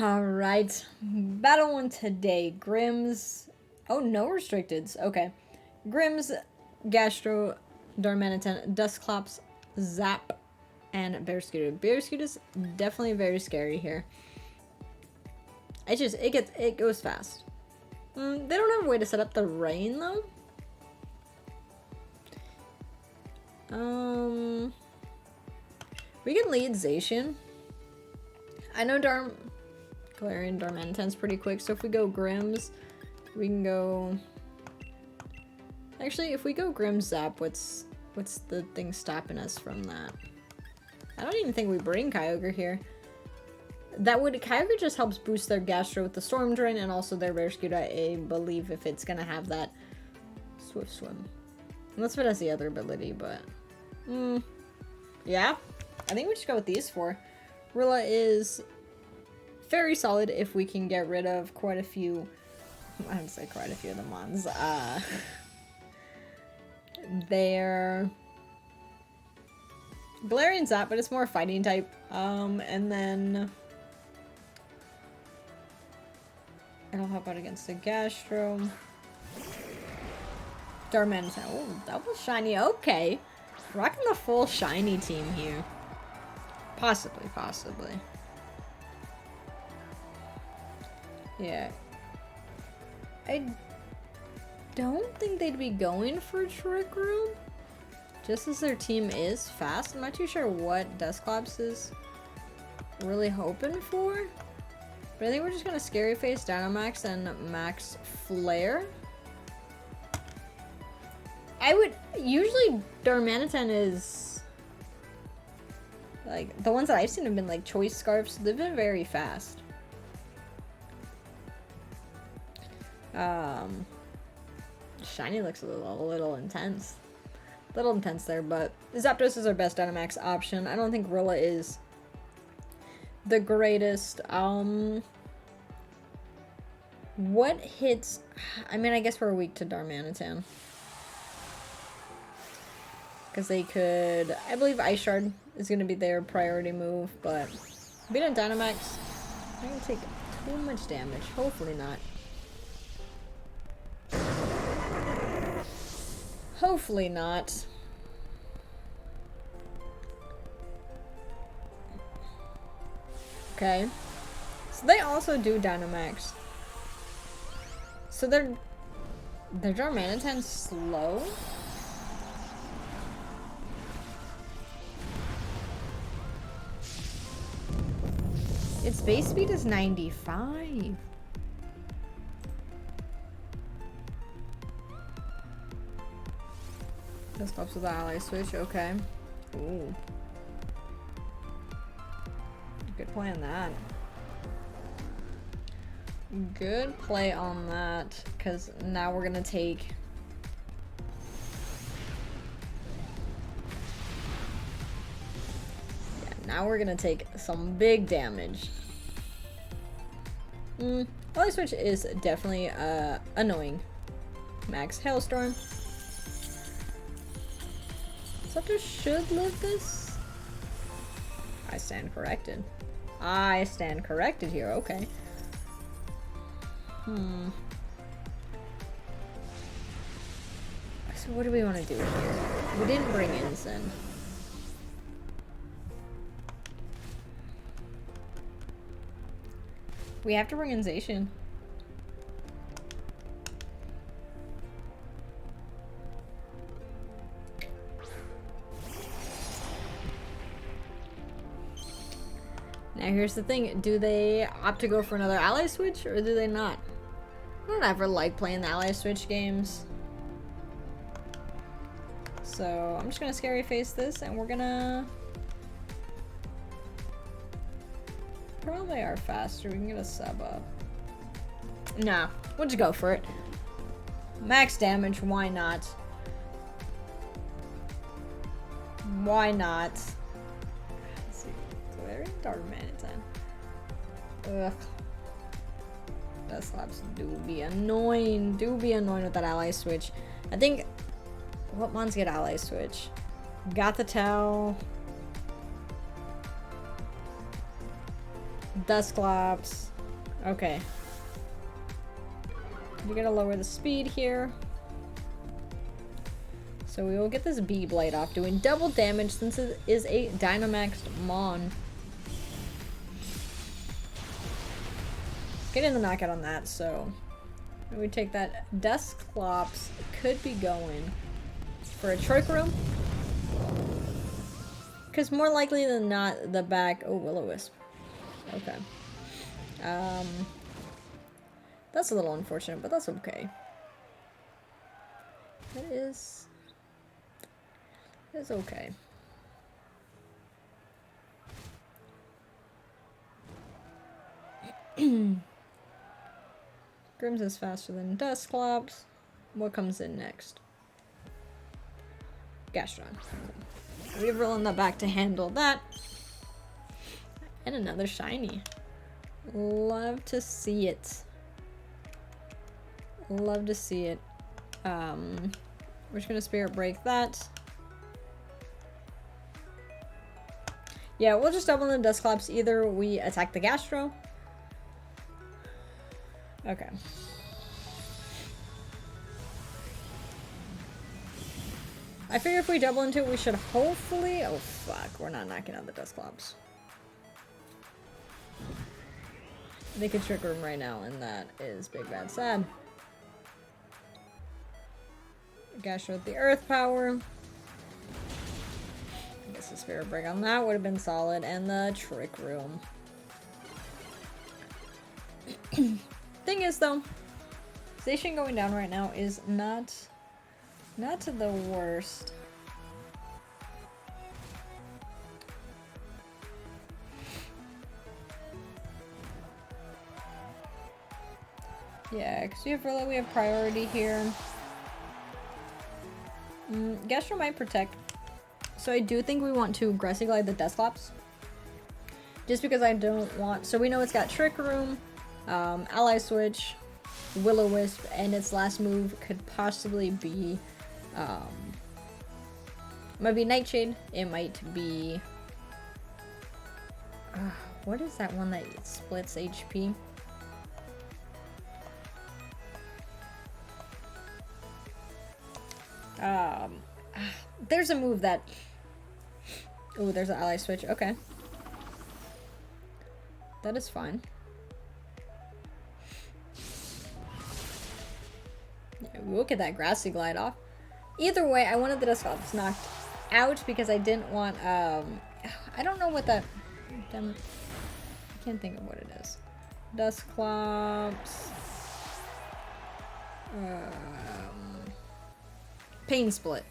Alright, battle one today. Grimm's. Oh, no restricteds. Okay. Grimm's, Gastro, Darmanitan, Dusclops, Zap, and Bearscooter. Bearscooter's definitely very scary here. It goes fast. They don't have a way to set up the rain though. We can lead Zacian. I know Galarian Darmanitan's pretty quick, so if we go Grimm's, we can go... Actually, if we go Grimm's Zap, what's the thing stopping us from that? I don't even think we bring Kyogre here. Kyogre just helps boost their Gastro with the Storm Drain and also their Bearscooter, I believe, if it's gonna have that Swift Swim. Unless it has the other ability, but... yeah. I think we just go with these four. Rilla is very solid if we can get rid of quite a few... I would say quite a few of the mons. They're... Galarian Zap, but it's more fighting type. And then... It'll help out against the Gastro. Darmanitan. Oh, double shiny. Okay. Rocking the full shiny team here. Possibly. Yeah. I don't think they'd be going for Trick Room. Just as their team is fast. I'm not too sure what Dusclops is really hoping for. But I think we're just gonna Scary Face, Dynamax, and Max Flare. Usually Darmanitan is... Like, the ones that I've seen have been like Choice Scarfs. They've been very fast. Shiny looks a little intense. A little intense there, but Zapdos is our best Dynamax option. I don't think Rilla is the greatest. What hits... I mean, I guess we're weak to Darmanitan. Because they could... I believe Ice Shard is going to be their priority move, but... Being a Dynamax, I'm going to take too much damage. Hopefully not. Hopefully not. Okay. So they also do Dynamax. So their Darmanitan's slow? Its base speed is 95. This helps with the ally switch, okay. Ooh. Good play on that. Good play on that, because now we're gonna take... Yeah, now we're gonna take some big damage. Ally switch is definitely annoying. Max Hailstorm. Zapdos should live this. I stand corrected. I stand corrected here, okay. So what do we want to do here? We didn't bring Ensign. We have to bring in Zacian. Now here's the thing, do they opt to go for another ally switch or do they not? I don't ever like playing the ally switch games. So I'm just gonna Scary Face this and we're gonna... Probably are faster, we can get a sub up. Nah, we'll just go for it. Max damage, why not? Why not? Let's see, Galarian Darmanitan. Ugh. Dusclops do be annoying. Do be annoying with that ally switch. I think... What mons get ally switch? Gothitelle. Dusclops. Okay. We gotta lower the speed here. So we will get this Bee Blade off, doing double damage since it is a Dynamaxed Mon. Getting the knockout on that, so we take that. Dusclops could be going for a Trick Room. Because more likely than not, the back... Oh, Will-O-Wisp. Okay. That's a little unfortunate, but that's okay. That is... It's okay. Grims is faster than Dusclops. What comes in next? Gastron. We have Rill in the back to handle that. And another shiny. Love to see it. Love to see it. We're just gonna Spirit Break that. Yeah, we'll just double in the Dusclops. Either we attack the Gastro. Okay. I figure if we double into it, we should hopefully... Oh, fuck. We're not knocking out the Dusclops. They could Trick Room right now, and that is big, bad, sad. Gastro with the Earth Power. I guess the Spirit Break on that would have been solid. And the Trick Room. Thing is, though, Station going down right now is not the worst. Yeah, because we have Rilla, we have priority here. Gastro might protect. So I do think we want to Grassy Glide the Dusclops. Just because I don't want... So we know it's got Trick Room, Ally Switch, Will-O-Wisp, and its last move could possibly be... might be Nightshade. It might be... what is that one that splits HP? There's a move that... Oh, there's an Ally Switch. Okay. That is fine. Yeah, we'll get that Grassy Glide off. Either way, I wanted the Dusclops knocked out because I didn't want, I don't know what that... I can't think of what it is. Dusclops... Pain Split.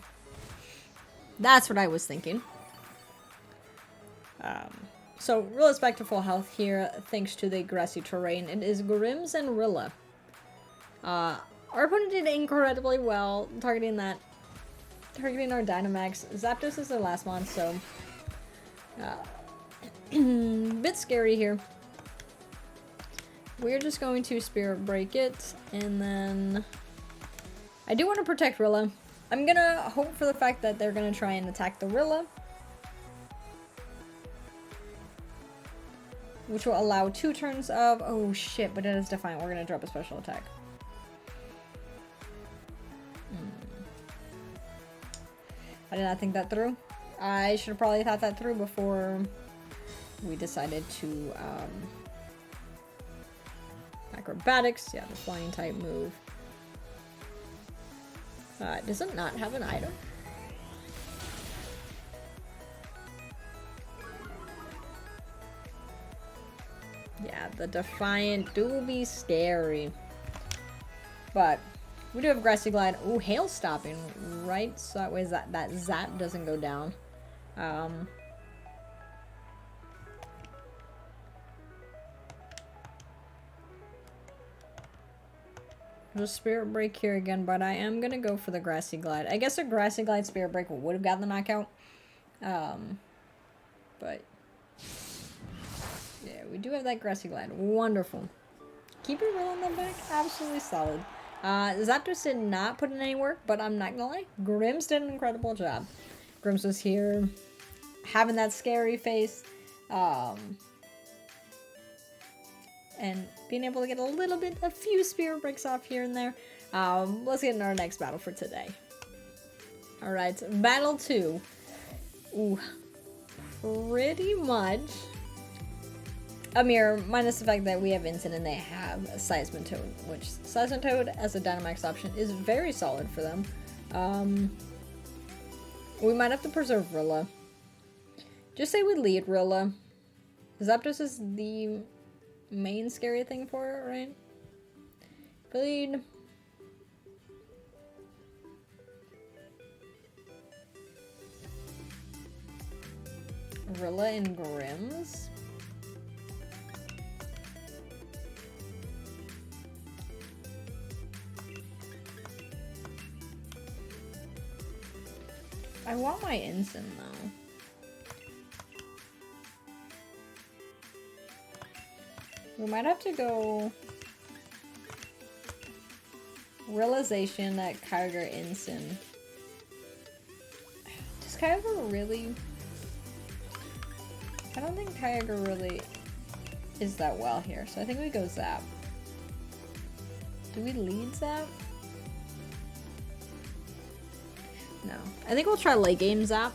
That's what I was thinking. So Rilla's back to full health here thanks to the grassy terrain. It is Grims and Rilla. Our opponent did incredibly well targeting our Dynamax. Zapdos is their last mon, so bit scary here. We're just going to Spirit Break it, and then I do want to protect Rilla. I'm gonna hope for the fact that they're gonna try and attack the Rilla, which will allow 2 turns of... Oh shit, but it is Defiant. We're gonna drop a special attack. I did not think that through. I should have probably thought that through before we decided to... Acrobatics. Yeah, the flying type move. Does it not have an item? Yeah, the Defiant do be scary. But we do have Grassy Glide. Ooh, Hail Stopping, right? So that way that Zap doesn't go down. Just Spirit Break here again, but I am gonna go for the Grassy Glide. I guess a Grassy Glide Spirit Break would have gotten the knockout. But yeah, we do have that Grassy Glide. Wonderful. Keep your roll on the back. Absolutely solid. Zapdos did not put in any work, but I'm not gonna lie. Grims did an incredible job. Grims was here, having that scary face. and being able to get a few spirit breaks off here and there. Let's get into our next battle for today. Alright, battle 2. Ooh, pretty much a mirror, minus the fact that we have Instant and they have Seismitoad, which Seismitoad as a Dynamax option is very solid for them. We might have to preserve Rilla. Just say we lead Rilla. Zapdos is the main scary thing for it, right? Lead. Rilla and Grims. I want my Ensign though. We might have to go Realization at Kyogre Ensign. Does Kyogre really? I don't think Kyogre really is that well here, so I think we go Zap. Do we lead Zap? No. I think we'll try late game Zap.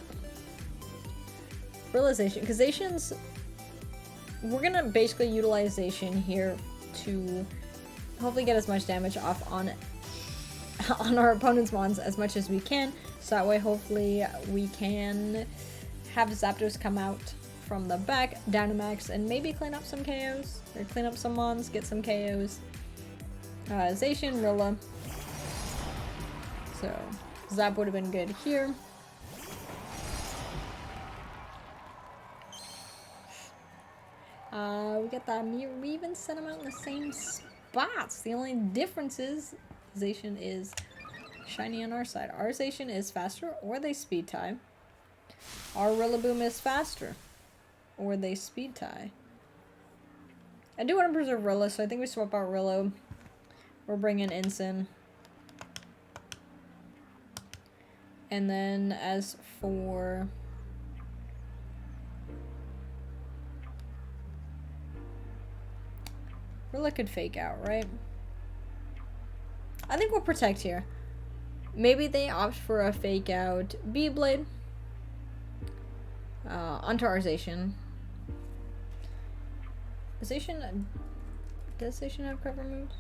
Realization, because Zacian's... We're gonna basically utilize Zacian here to hopefully get as much damage off on our opponent's mons as much as we can. So that way hopefully we can have Zapdos come out from the back, Dynamax, and maybe clean up some KOs. Or clean up some mons, get some KOs. Zacian, Rilla. So... Zap would have been good here. We got that mirror. We even set them out in the same spots. The only difference is Zacian is shiny on our side. Our Zacian is faster, or they speed tie. Our Rillaboom is faster, or they speed tie. I do want to preserve Rilla, so I think we swap out Rilla. We're bringing Ensign. And then as for Rilla could fake out, right? I think we'll protect here. Maybe they opt for a fake out Beyblade onto our Zacian. Does Zacian have cover moves?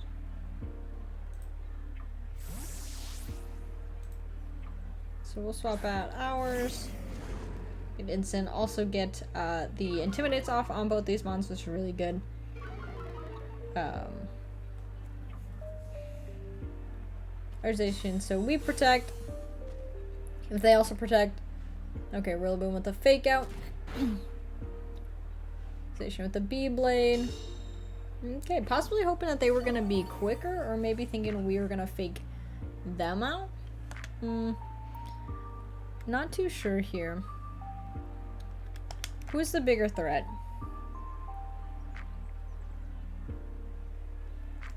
So we'll swap out ours. Get Instant. Also get the Intimidates off on both these mons, which is really good. Zacian, so we protect. If they also protect. Okay, Rillaboom with the fake out. Zacian with the Beyblade. Okay, possibly hoping that they were gonna be quicker, or maybe thinking we were gonna fake them out. Not too sure here. Who's the bigger threat?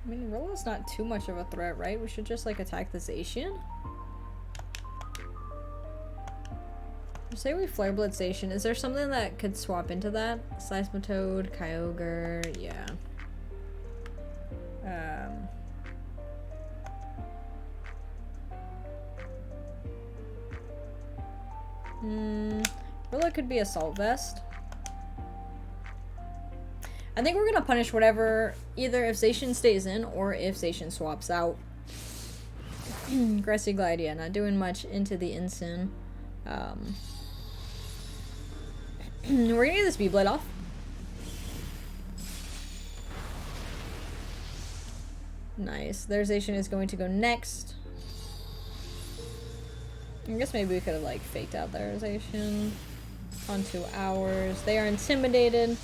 I mean, Rilla's not too much of a threat, right? We should just, like, attack the Zacian? Say we Flare Blitz Zacian. Is there something that could swap into that? Seismitoad, Kyogre, yeah. Rilla could be Assault Vest. I think we're gonna punish whatever, either if Zacian stays in or if Zacian swaps out. Grassy Glide, yeah, not doing much into the Ensign. We're gonna get this Beyblade off. Nice. Their Zacian is going to go next. I guess maybe we could have, like, faked out their Zacian onto ours. They are intimidated.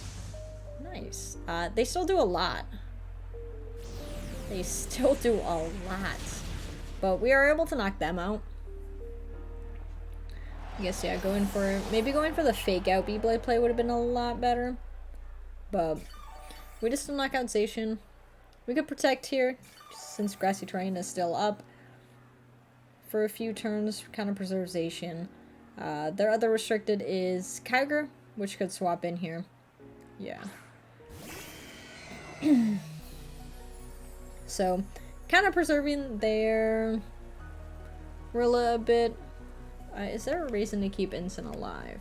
Nice. They still do a lot. They still do a lot. But we are able to knock them out. I guess, yeah, maybe going for the fake out Beyblade play would have been a lot better. But we just still knock out Zacian. We could protect here, since Grassy Terrain is still up. For a few turns, kind of preserve Zacian. Their other restricted is Kyogre, which could swap in here. Yeah. So, kind of preserving their Rilla a bit. Is there a reason to keep Ensign alive?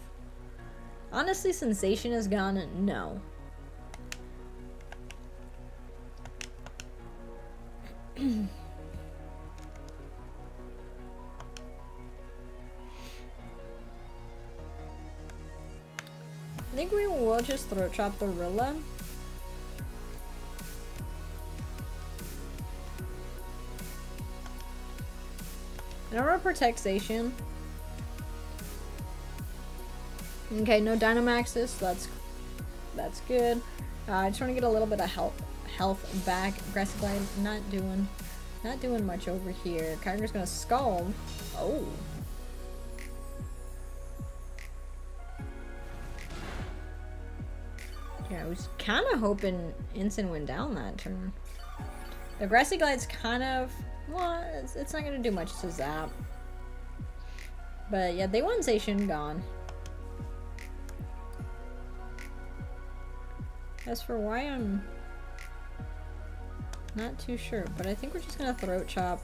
Honestly, Sensation is gone. No. I think we will just throat chop the Rilla. And I'm gonna protect Station. Okay, no Dynamaxes, that's good. I just want to get a little bit of health back. Grassy Glide not doing much over here. Kyogre's gonna Scald. Oh. Yeah, I was kind of hoping Ensign went down that turn. The Grassy Glide's kind of, well, it's not gonna do much to Zap. But yeah, they want Station gone. As for why, I'm not too sure, but I think we're just gonna throat chop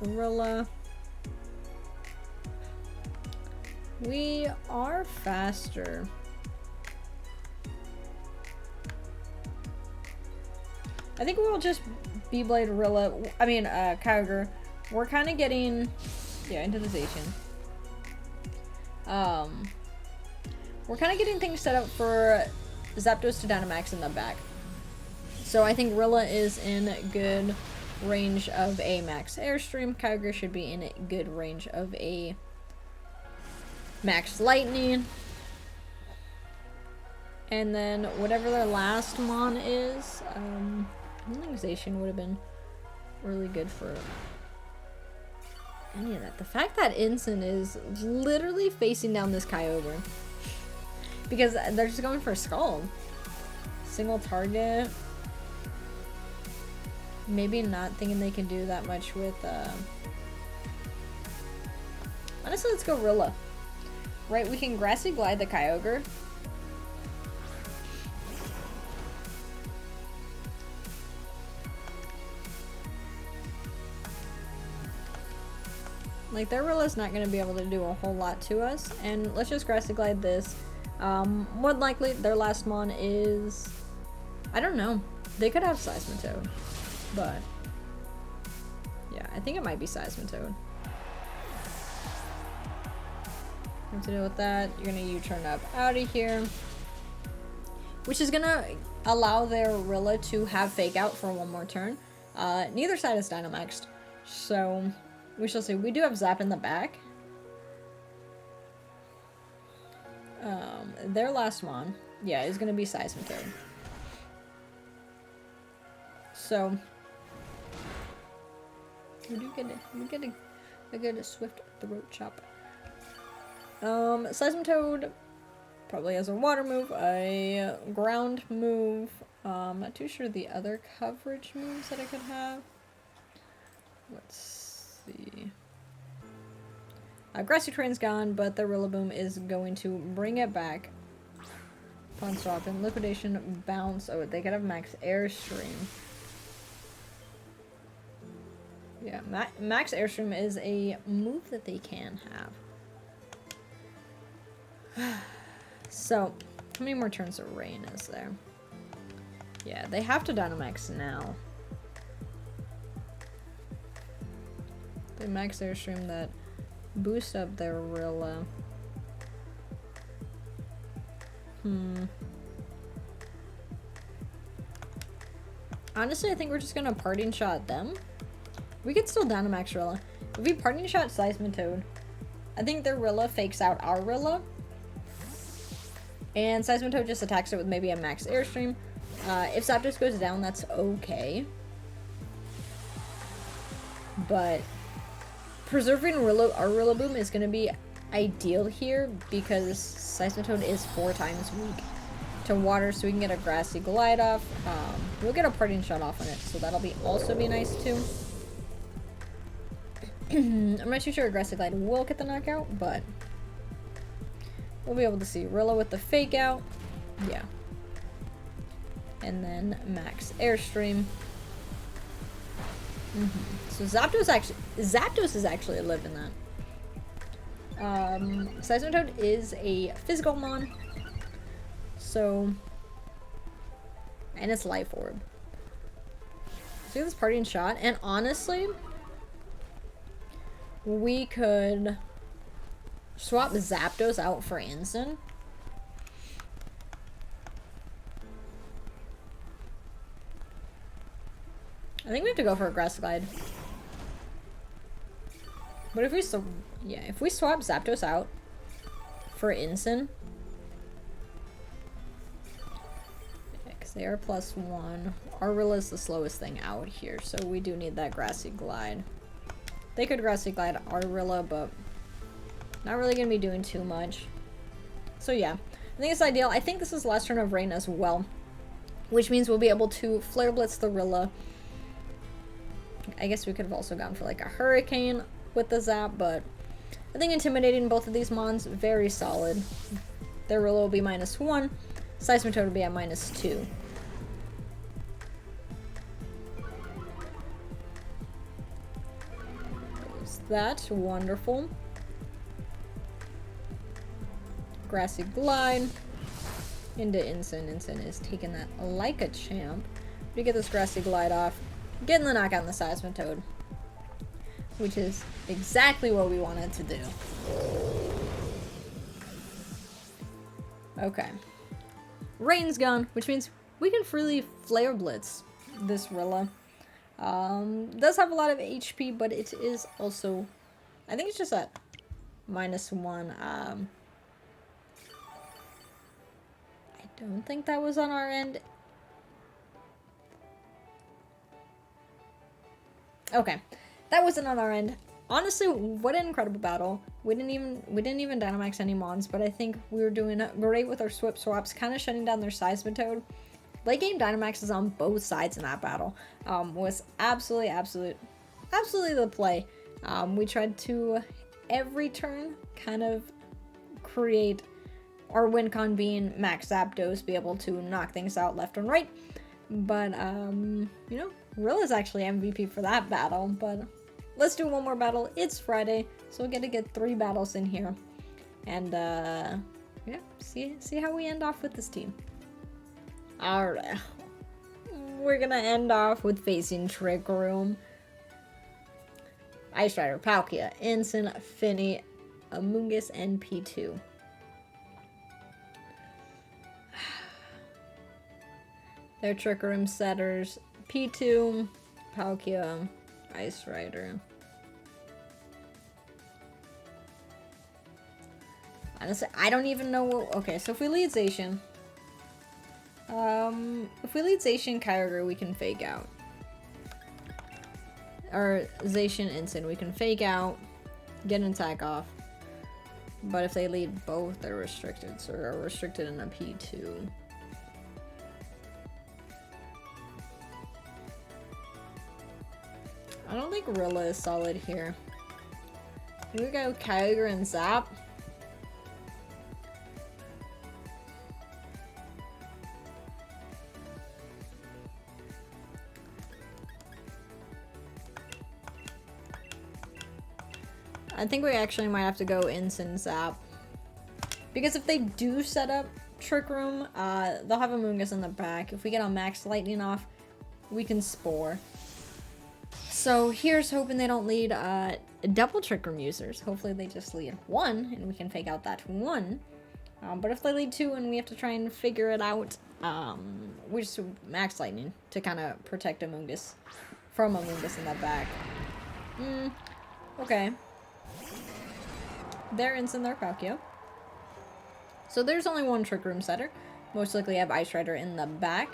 Rilla. We are faster. I think we'll just B-Blade Rilla. I mean, Kyogre. We're kind of getting, yeah, into the Zacian. We're kind of getting things set up for Zapdos to Dynamax in the back. So I think Rilla is in good range of a Max Airstream. Kyogre should be in good range of a Max Lightning. And then whatever their last Mon is, I don't think Zacian would have been really good for any of that. The fact that Ensign is literally facing down this Kyogre. Because they're just going for a Scald. Single target. Maybe not thinking they can do that much with, honestly, let's go Rilla. Right, we can Grassy Glide the Kyogre. Like, their Rilla's not going to be able to do a whole lot to us. And let's just Grassy Glide this. More than likely, their last Mon is, I don't know. They could have Seismitoad, but yeah, I think it might be Seismitoad. What to deal with that? You're gonna U-turn up out of here, which is gonna allow their Rilla to have Fake Out for one more turn. Neither side is Dynamaxed, so we shall see. We do have Zap in the back. Their last Mon, yeah, is gonna be Seismitoad. So we get a good swift throat chop. Seismitoad probably has a water move, a ground move. Not too sure the other coverage moves that I could have. Let's see. Grassy Terrain's gone, but the Rillaboom is going to bring it back. Pawn Swap and Liquidation Bounce. Oh, they could have Max Airstream. Yeah, Max Airstream is a move that they can have. So, how many more turns of Rain is there? Yeah, they have to Dynamax now. They Max Airstream that boost up their Rilla. Honestly, I think we're just gonna Parting Shot them. We could still Dynamax Rilla. If we Parting Shot Seismitoad, I think their Rilla fakes out our Rilla. And Seismitoad just attacks it with maybe a Max Airstream. If Zapdos goes down, that's okay. But preserving our Rillaboom is going to be ideal here because Seismitoad is 4 times weak to water, so we can get a Grassy Glide off. We'll get a Parting Shot off on it, so that'll be also be nice too. I'm not too sure a Grassy Glide will get the knockout, but we'll be able to see. Rilla with the Fake Out. Yeah. And then max Airstream. So Zapdos is actually living that. Seismitoad is a physical mon. So, and it's Life Orb. So this parting shot, and honestly, we could swap Zapdos out for Ensign. I think we have to go for a Grass Glide. But if we if we swap Zapdos out for Ensign, because they are +1. Arvilla is the slowest thing out here, so we do need that Grassy Glide. They could Grassy Glide Arvilla, but not really gonna be doing too much. So yeah, I think it's ideal. I think this is the last turn of Rain as well, which means we'll be able to Flare Blitz the Rilla. I guess we could have also gone for like a Hurricane with the Zap, but I think intimidating both of these mons, very solid. Their Rilla will be -1, Seismitoad will be at -2. Is that wonderful? Grassy Glide into Ensign. Ensign is taking that like a champ. We get this Grassy Glide off, getting the knockout on the Seismitoad, which is exactly what we wanted to do. Okay. Rain's gone, which means we can freely Flare Blitz this Rilla. Does have a lot of HP, but it is also, I think it's just at -1. I don't think that was on our end. Okay, that wasn't on our end. Honestly, what an incredible battle. We didn't even Dynamax any mons, but I think we were doing great with our Swip Swaps, kind of shutting down their Seismitoad. Late game Dynamaxes on both sides in that battle was absolutely the play. We tried to every turn kind of create our win con being max Zapdos, be able to knock things out left and right. But you know, Rilla's actually MVP for that battle. But let's do one more battle. It's Friday, so we'll get 3 battles in here, and yeah, see how we end off with this team. All right, we're gonna end off with facing Trick Room. Ice Rider, Palkia, Ensign, Finny, Amoonguss, and P2. They're Trick Room setters. P2, Palkia, Ice Rider. Honestly, I don't even know what... Okay, so if we lead Zacian... if we lead Zacian Kyogre, we can fake out. Or Zacian Ensign, we can fake out, get an attack off. But if they lead both, they're restricted. So we're restricted in a P2. I don't think Rilla is solid here. Here we go, Kyogre and Zap. I think we actually might have to go Ensign Zap. Because if they do set up Trick Room, they'll have a Amoonguss in the back. If we get on Max Lightning off, we can Spore. So here's hoping they don't lead double Trick Room users. Hopefully they just lead 1 and we can fake out that 1. But if they lead 2 and we have to try and figure it out, we just Max Lightning to kind of protect Amoonguss from Amoonguss in the back. Okay. They're Ensign, their Palkia. So there's only one Trick Room setter. Most likely have Ice Rider in the back.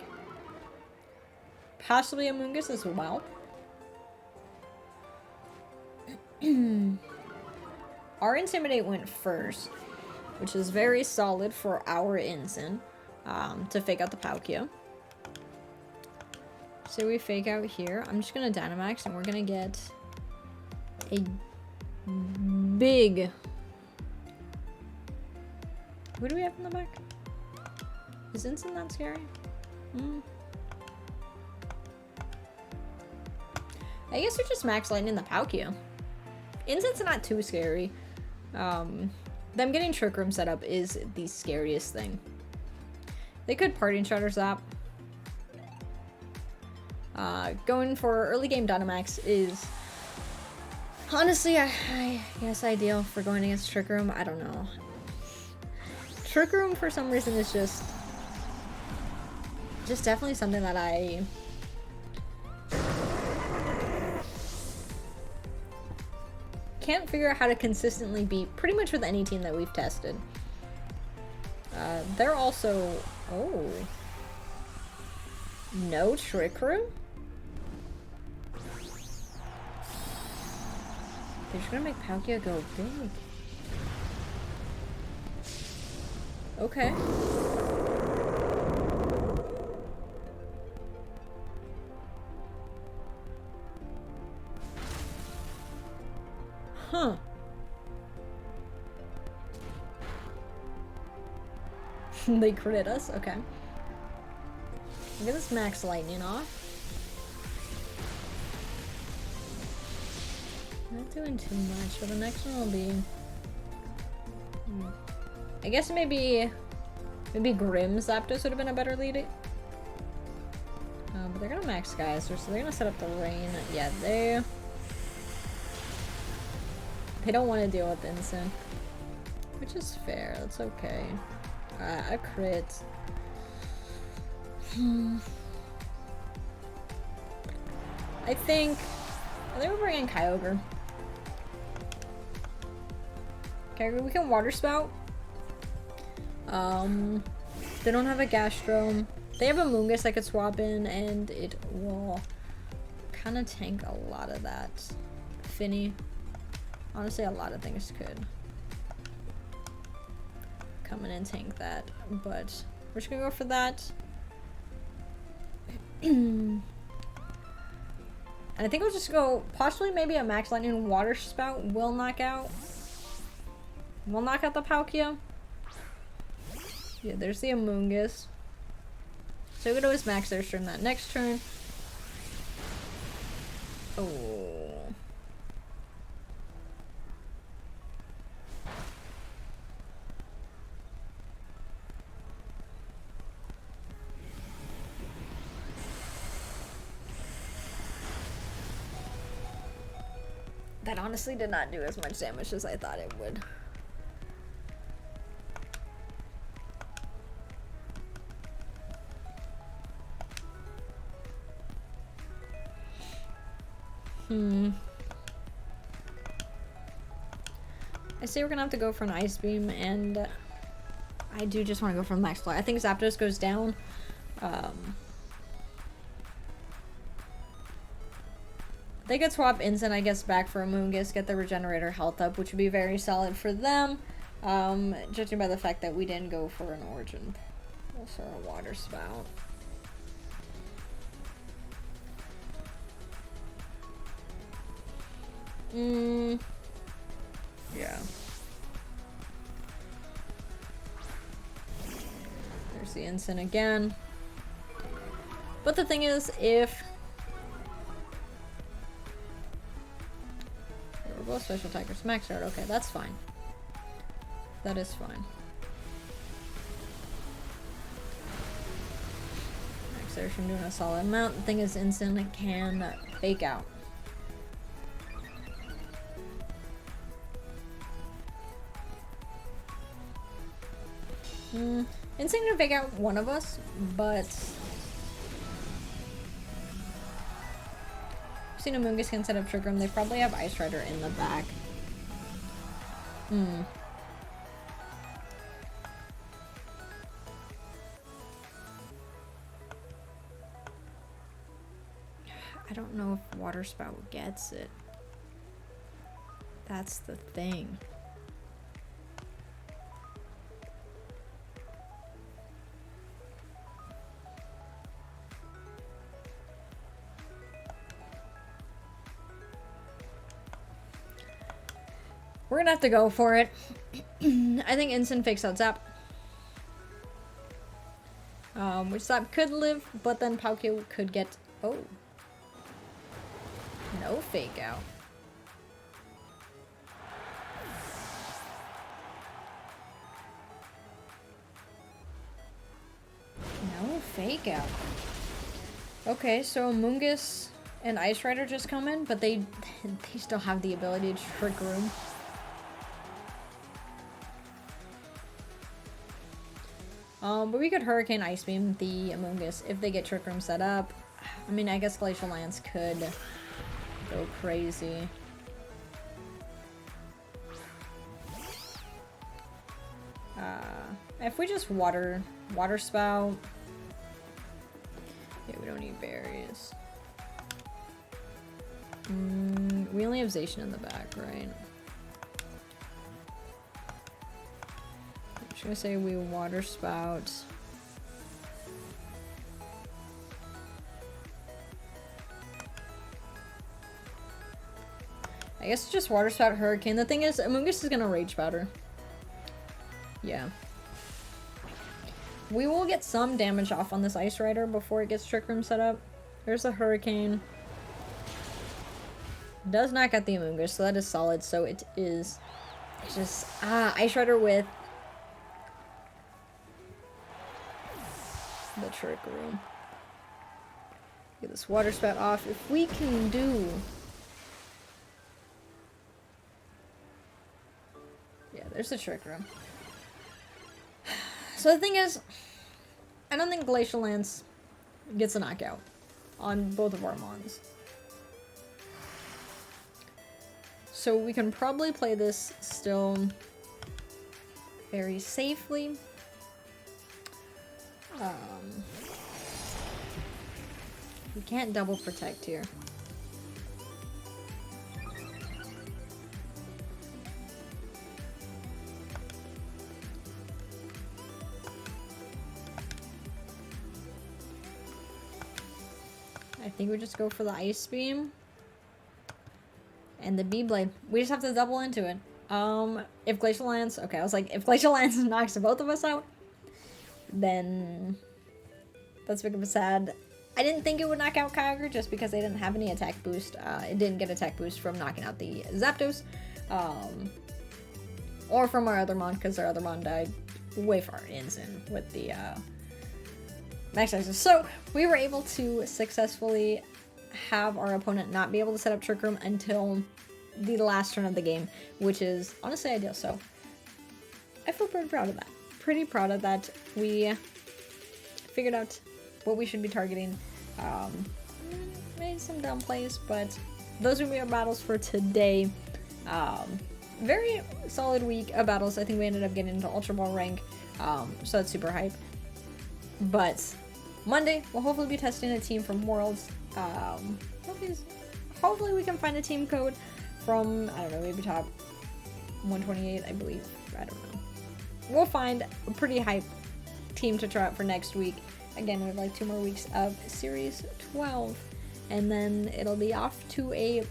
Possibly Amoonguss as well. Our Intimidate went first, which is very solid for our Ensign to fake out the Palkia. So we fake out here. I'm just gonna Dynamax and we're gonna get a big... Who do we have in the back? Is Ensign that scary? I guess we're just max lightning the Palkia. Incense not too scary. Them getting Trick Room set up is the scariest thing. They could Parting Shot or Zap. Going for early game Dynamax is honestly, I guess ideal for going against Trick Room. I don't know. Trick Room for some reason is just definitely something that I can't figure out how to consistently beat pretty much with any team that we've tested. They're also... Oh. No Trick Room? They're just gonna make Palkia go big. Okay. Huh. They crit us? Okay. Get this max lightning off. Not doing too much, but the next one will be... I guess maybe Grim Zapdos would have been a better lead. But they're gonna max Geyser, so they're gonna set up the rain. Yeah, they don't want to deal with Instant, which is fair. That's okay. A crit. I think we're bringing Kyogre. Okay, we can Water Spout. They don't have a Gastrodon. They have a Moongus I could swap in, and it will kind of tank a lot of that. Finny. Honestly, a lot of things could come in and tank that, but we're just gonna go for that. And I think we'll just go possibly maybe a Max Lightning Water Spout will knock out the Palkia. Yeah, there's the Amoonguss. So we could always max their turn that next turn. Oh. That honestly did not do as much damage as I thought it would. I say we're gonna have to go for an Ice Beam, and I do just want to go for Max Fly. I think Zapdos goes down. They could swap Instant, I guess, back for a Moongus, get the Regenerator health up, which would be very solid for them. Judging by the fact that we didn't go for an Origin. Also a Water Spout. Yeah. There's the Instant again. But the thing is, if both special attackers maxed out, okay, that's fine. That is fine. Max Airstream doing a solid amount. The thing is, Instant can fake out. Instant can fake out one of us, but Amoonguss can set up Trick Room. They probably have Ice Rider in the back. I don't know if Water Spout gets it. That's the thing. We're gonna have to go for it. I think Instant fakes out Zap. Which Zap could live, but then Palkia could get... Oh. No fake out. No fake out. Okay, so Amoonguss and Ice Rider just come in, but they still have the ability to Trick Room. But we could Hurricane Ice Beam the Amoonguss if they get Trick Room set up. I mean, I guess Glacial Lance could go crazy. If we just Water Spout. Yeah, we don't need berries. We only have Zacian in the back, right? I'm just gonna say we Water Spout. I guess just Water Spout Hurricane. The thing is, Amoonguss is gonna Rage Powder. Yeah. We will get some damage off on this Ice Rider before it gets Trick Room set up. There's a Hurricane. Does not get the Amoonguss, so that is solid. So it is just Ice Rider with the Trick Room. Get this Water Spout off. If we can do, yeah, there's the Trick Room. So the thing is, I don't think Glacial Lance gets a knockout on both of our Mons. So we can probably play this still very safely. We can't double protect here. I think we just go for the Ice Beam. And the Beyblade. We just have to double into it. If Glacial Lance... Okay, I was like, if Glacial Lance knocks both of us out, then that's big of a sad. I didn't think it would knock out Kyogre just because they didn't have any attack boost. It didn't get attack boost from knocking out the Zapdos. Or from our other Mon, because our other Mon died way far in with the Max Access. So, we were able to successfully have our opponent not be able to set up Trick Room until the last turn of the game, which is honestly ideal. So, I feel pretty proud of that. Pretty proud of that. We figured out what we should be targeting. Made some dumb plays, but those are our battles for today. Very solid week of battles. I think we ended up getting into Ultra Ball rank, so that's super hype. But Monday, we'll hopefully be testing a team from Worlds. Hopefully we can find a team code from, I don't know, maybe top 128, I believe. I don't know. We'll find a pretty hype team to try out for next week. Again, we have like 2 more weeks of Series 12. And then it'll be off to a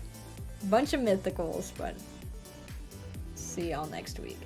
bunch of mythicals, but see y'all next week.